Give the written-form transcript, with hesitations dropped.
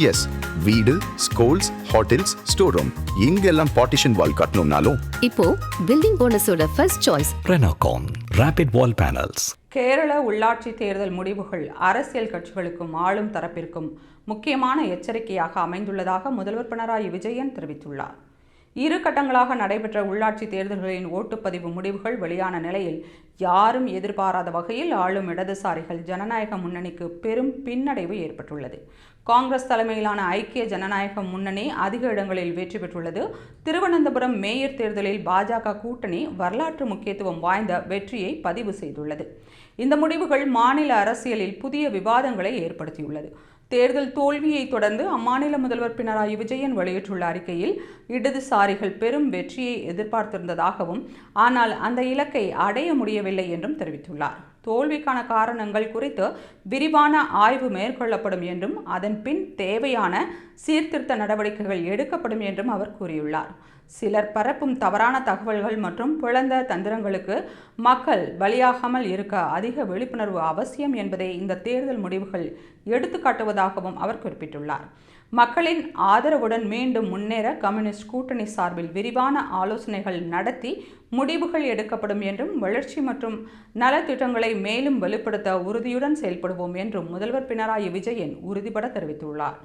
S, வீடு, schools, hotels, store room இங்கெல்லாம் partition wall கட்டணும்னாலும் இப்போ பில்டிங் போனஸோட first choice Renocon Rapid Wall Panels. Kerala உள்ளாட்சி தேர்தல் முடிவுகள் அரசியல் கட்சிகளுக்கும் ஆளும் தரப்பிற்கும் முக்கியமான எச்சரிக்கையாக அமைந்துள்ளதாக முதல்வர் பினராயி விஜயன் தெரிவித்துள்ளார். 2 கட்டங்களாக நடைபெற்ற உள்ளாட்சி தேர்தல்களின் ஓட்டுப்பதிவு முடிவுகள் வெளியான நிலையில் யாரும் எதிர்பாராத வகையில் ஆளும் இடதுசாரிகள் ஜனநாயக முன்னணிக்கு பெரும் பின்னடைவு ஏற்பட்டுள்ளது. காங்கிரஸ் தலைமையிலான ஐக்கிய ஜனநாயக முன்னணி அதிக இடங்களில் வெற்றி பெற்றுள்ளது. திருவனந்தபுரம் மேயர் தேர்தலில் பாஜக கூட்டணி வரலாற்று முக்கியத்துவம் வாய்ந்த வெற்றியை பதிவு செய்துள்ளது. இந்த முடிவுகள் மாநில அரசியலில் புதிய விவாதங்களை ஏற்படுத்தியுள்ளது. தேர்தல் தோல்வியை தொடர்ந்து அம்மாநில முதல்வர் பினராயி விஜயன் வெளியிட்டுள்ள அறிக்கையில் இடதுசாரிகள் பெரும் வெற்றியை எதிர்பார்த்திருந்ததாகவும் ஆனால் அந்த இலக்கை அடைய முடியவில்லை என்றும் தெரிவித்துள்ளார். தோல்விக்கான காரணங்கள் குறித்து விரிவான ஆய்வு மேற்கொள்ளப்படும் என்றும் அதன் பின் தேவையான சீர்திருத்த நடவடிக்கைகள் எடுக்கப்படும் என்றும் அவர் கூறியுள்ளார். சிலர் பரப்பும் தவறான தகவல்கள் மற்றும் பிளந்த தந்திரங்களுக்கு மக்கள் பலியாகாமல் இருக்க அதிக விழிப்புணர்வு அவசியம் என்பதை இந்த தேர்தல் முடிவுகள் எடுத்துக்காட்டுவதாகவும் அவர் குறிப்பிட்டுள்ளார். மக்களின் ஆதரவுடன் மீண்டும் முன்னேற கம்யூனிஸ்ட் கூட்டணி சார்பில் விரிவான ஆலோசனைகள் நடத்தி முடிவுகள் எடுக்கப்படும் என்றும் வளர்ச்சி மற்றும் நலத்திட்டங்களை மேலும் வலுப்படுத்த உறுதியுடன் செயல்படுவோம் என்றும் முதல்வர் பினராயி விஜயன் உறுதிபட தெரிவித்துள்ளார்.